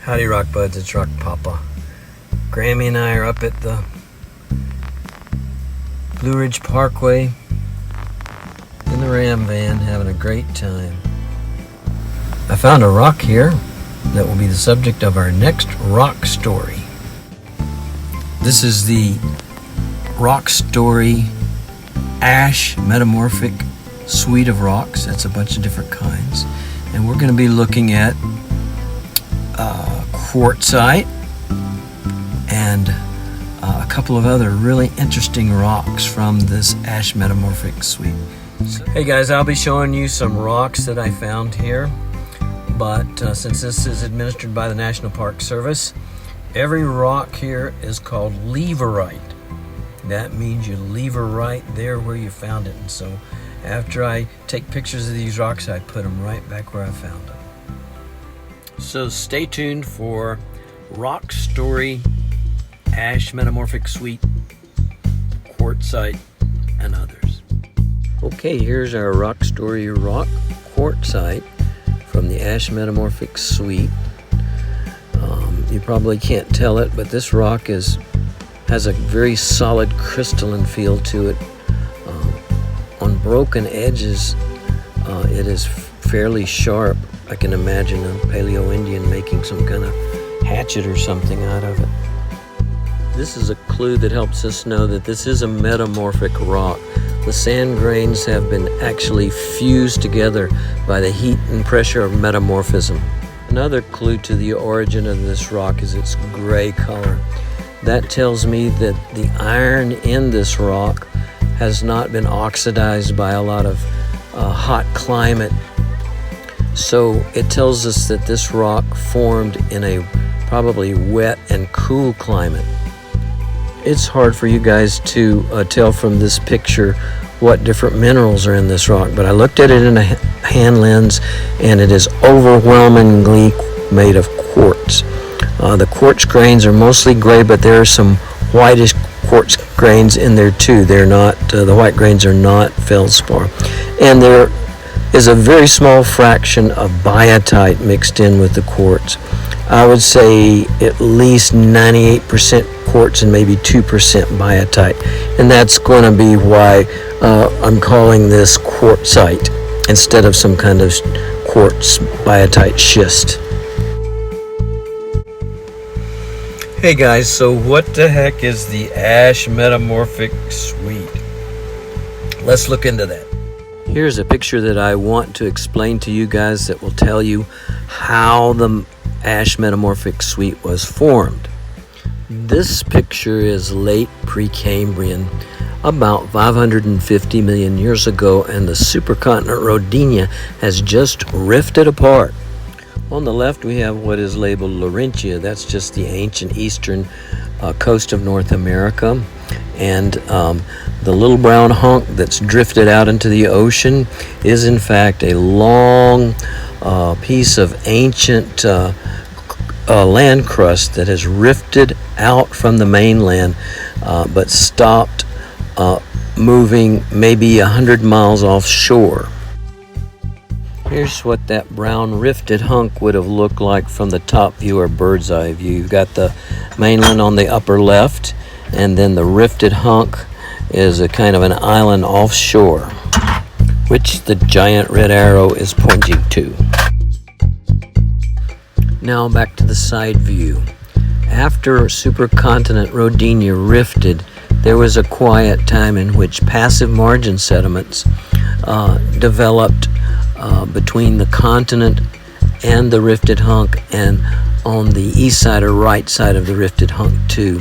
Howdy Rock Buds, it's Rock Papa. Grammy and I are up at the Blue Ridge Parkway in the Ram van having a great time. I found a rock here that will be the subject of our next rock story. This is the Rock Story Ash Metamorphic Suite of rocks. That's a bunch of different kinds. And we're going to be looking at quartzite and a couple of other really interesting rocks from this Ash Metamorphic Suite. Hey guys, I'll be showing you some rocks that I found here, but since this is administered by the National Park Service, every rock here is called leverite. That means you leave her right there where you found it. And so after I take pictures of these rocks, I put them right back where I found them. So stay tuned for Rock Story Ash Metamorphic Suite, quartzite, and others. Okay, here's our Rock Story rock quartzite from the Ash Metamorphic Suite. You probably can't tell it, but this rock has a very solid crystalline feel to it. On broken edges, it is fairly sharp. I can imagine a Paleo-Indian making some kind of hatchet or something out of it. This is a clue that helps us know that this is a metamorphic rock. The sand grains have been actually fused together by the heat and pressure of metamorphism. Another clue to the origin of this rock is its gray color. That tells me that the iron in this rock has not been oxidized by a lot of hot climate. So it tells us that this rock formed in a probably wet and cool climate. It's hard for you guys to tell from this picture what different minerals are in this rock, but I looked at it in a hand lens and it is overwhelmingly made of quartz. The quartz grains are mostly gray, but there are some whitish quartz grains in there too. They're not, the white grains are not feldspar. And there is a very small fraction of biotite mixed in with the quartz. I would say at least 98% quartz and maybe 2% biotite. And that's going to be why I'm calling this quartzite instead of some kind of quartz biotite schist. Hey guys, so what the heck is the Ash Metamorphic Suite? Let's look into that. Here's a picture that I want to explain to you guys that will tell you how the Ash Metamorphic Suite was formed. This picture is late Precambrian, about 550 million years ago, and the supercontinent Rodinia has just rifted apart. On the left we have what is labeled Laurentia. That's just the ancient eastern coast of North America. And the little brown hunk that's drifted out into the ocean is in fact a long piece of ancient land crust that has rifted out from the mainland but stopped moving maybe 100 miles offshore. Here's what that brown rifted hunk would have looked like from the top view or bird's eye view. You've got the mainland on the upper left, and then the rifted hunk is a kind of an island offshore, which the giant red arrow is pointing to. Now back to the side view. After supercontinent Rodinia rifted, there was a quiet time in which passive margin sediments developed between the continent and the rifted hunk, and on the east side or right side of the rifted hunk too.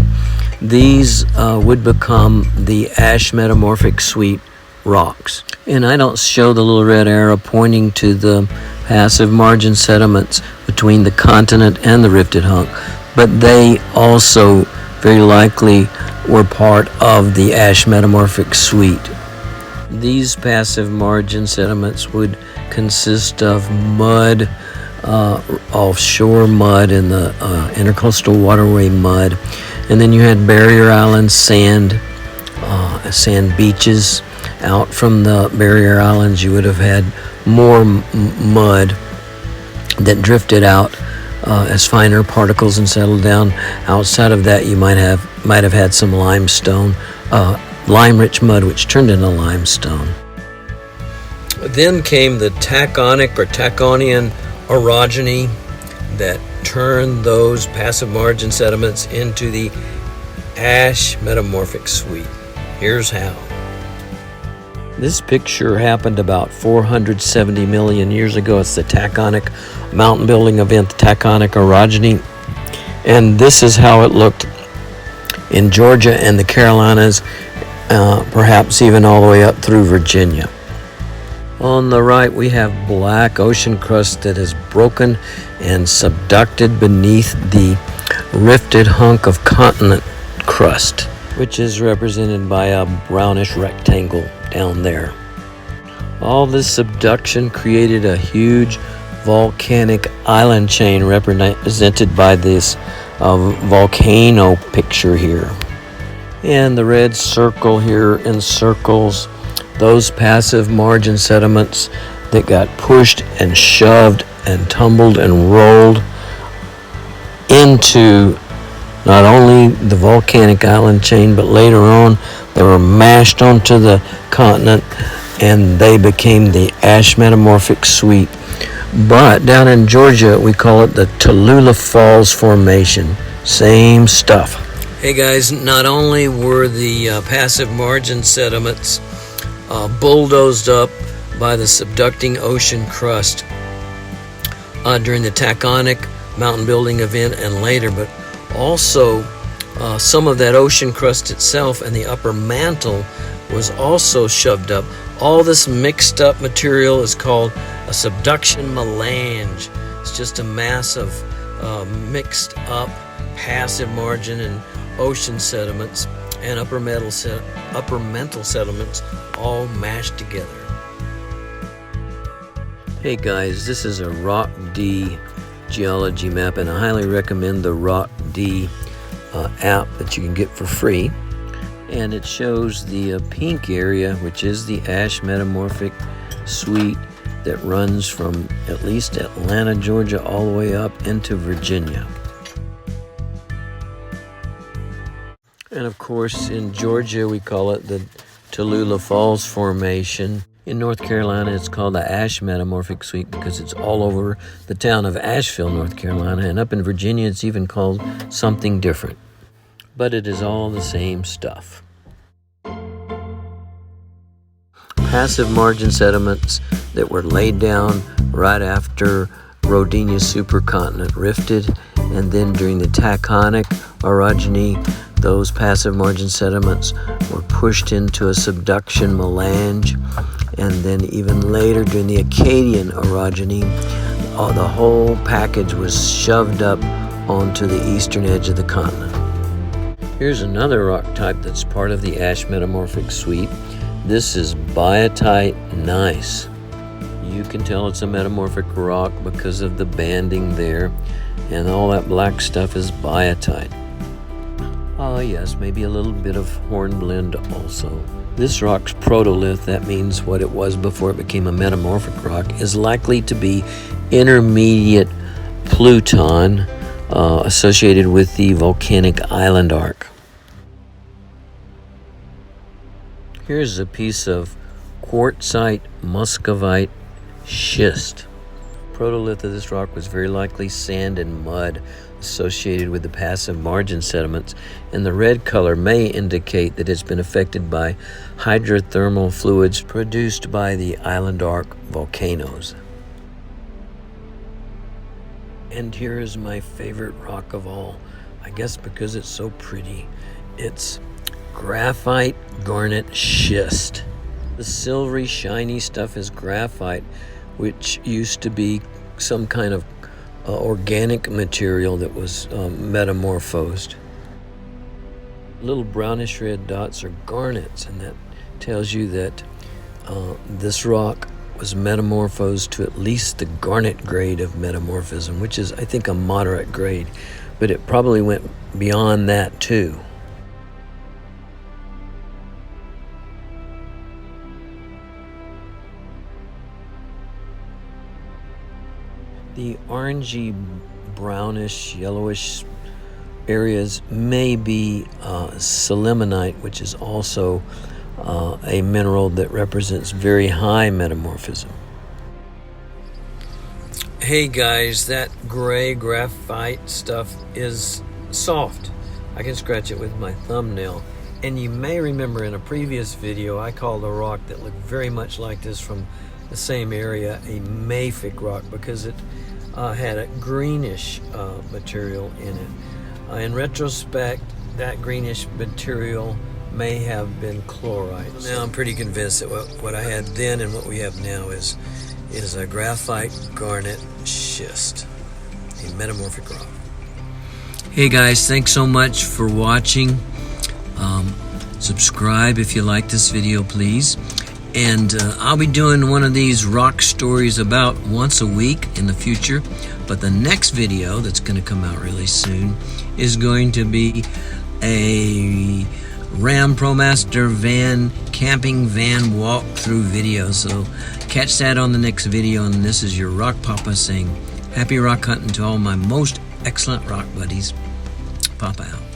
These would become the Ash Metamorphic Suite rocks. And I don't show the little red arrow pointing to the passive margin sediments between the continent and the rifted hunk, but they also very likely were part of the Ash Metamorphic Suite. These passive margin sediments would consist of mud, offshore mud and the intercoastal waterway mud, and then you had barrier island sand beaches. Out from the barrier islands you would have had more mud that drifted out as finer particles and settled down. Outside of that, you might have had some limestone, lime-rich mud, which turned into limestone. Then came the taconic or Taconian orogeny that turned those passive margin sediments into the ash metamorphic suite. Here's how. This picture happened about 470 million years ago. It's the taconic mountain building event, the taconic orogeny. And this is how it looked in Georgia and the Carolinas, perhaps even all the way up through Virginia. On the right, we have black ocean crust that is broken and subducted beneath the rifted hunk of continent crust, which is represented by a brownish rectangle down there. All this subduction created a huge volcanic island chain represented by this volcano picture here. And the red circle here encircles those passive margin sediments that got pushed and shoved and tumbled and rolled into not only the volcanic island chain, but later on they were mashed onto the continent and they became the ash metamorphic suite. But down in Georgia, we call it the Tallulah Falls Formation. Same stuff. Hey guys, not only were the passive margin sediments bulldozed up by the subducting ocean crust during the taconic mountain building event and later, but also some of that ocean crust itself and the upper mantle was also shoved up. All this mixed up material is called a subduction melange. It's just a mass of mixed up passive margin and ocean sediments and upper mantle sediments all mashed together. Hey guys, this is a Rock D geology map, and I highly recommend the Rock D app that you can get for free. And it shows the pink area, which is the ash metamorphic suite that runs from at least Atlanta, Georgia, all the way up into Virginia. And of course, in Georgia, we call it the Tallulah Falls Formation. In North Carolina, it's called the Ash Metamorphic Suite because it's all over the town of Asheville, North Carolina. And up in Virginia, it's even called something different. But it is all the same stuff. Passive margin sediments that were laid down right after Rodinia supercontinent rifted, and then during the taconic orogeny, those passive margin sediments were pushed into a subduction melange, and then even later during the Acadian orogeny, the whole package was shoved up onto the eastern edge of the continent. Here's another rock type that's part of the ash metamorphic suite. This is biotite gneiss. You can tell it's a metamorphic rock because of the banding there, and all that black stuff is biotite. Oh yes, maybe a little bit of hornblende also. This rock's protolith, that means what it was before it became a metamorphic rock, is likely to be intermediate Pluton associated with the volcanic island arc. Here's a piece of quartzite muscovite schist. Protolith of this rock was very likely sand and mud associated with the passive margin sediments, and the red color may indicate that it's been affected by hydrothermal fluids produced by the island arc volcanoes. And here is my favorite rock of all, I guess because it's so pretty. It's graphite garnet schist. The silvery shiny stuff is graphite, which used to be some kind of organic material that was metamorphosed. Little brownish red dots are garnets, and that tells you that this rock was metamorphosed to at least the garnet grade of metamorphism, which is, I think, a moderate grade, but it probably went beyond that too. The orangey brownish, yellowish areas may be selimanite, which is also a mineral that represents very high metamorphism. Hey guys, that gray graphite stuff is soft. I can scratch it with my thumbnail. And you may remember in a previous video I called a rock that looked very much like this from the same area a mafic rock, because it had a greenish material in it. In retrospect, that greenish material may have been chlorite. Now I'm pretty convinced that what I had then and what we have now is a graphite garnet schist, a metamorphic rock. Hey guys, thanks so much for watching. Subscribe if you like this video, please. And I'll be doing one of these rock stories about once a week in the future. But the next video that's going to come out really soon is going to be a Ram ProMaster van camping van walkthrough video. So catch that on the next video. And this is your Rock Papa saying happy rock hunting to all my most excellent rock buddies. Papa out.